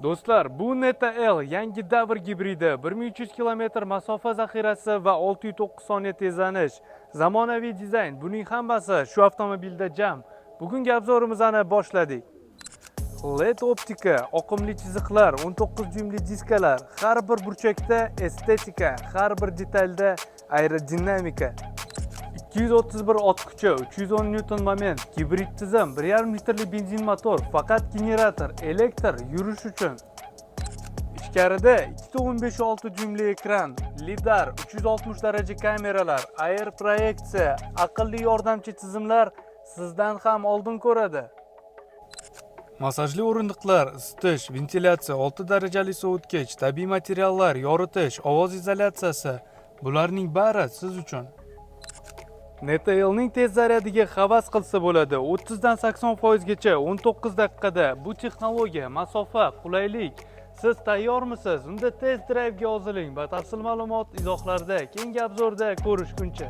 Do'stlar, bu Neta L yangi davr gibridi, 1300 km masofa zaxirasi va 609 soniya tezlanish. Zamonaviy dizayn, buning hammasi shu avtomobilda jam. Bugungi obzorimizni boshladik. LED optika, oqimli chiziqlar, 19 dyumli diskalar, har bir burchakda estetika, har bir detalda aerodinamika. 231 ot kuchi, 310 Newton moment, gibrid tizim, 1,5 litrli benzin motor, faqat generator, elektr yurish uchun. Ichkarida 2.15.6 dyumli ekran, lidar, 360 daraja kameralar, air proyeksiya, aqlli yordamchi tizimlar sizdan ham oldin ko'radi. Masajli o'rindiqlar, isitish, ventilyatsiya, 6 darajali sovutgich, tabiiy materiallar, yoritish, ovoz izolyatsiyasi, bularning bari siz uchun. Neta L'ning tez zaryadiga havas qilsa bo'ladi. 30 dan 80% gacha 19 daqiqada. Bu texnologiya, masofa, qulaylik. Siz tayyormisiz? Unda test drive'ga yoziling. Batafsil ma'lumot izohlarda, keyingi obzorda ko'rishguncha.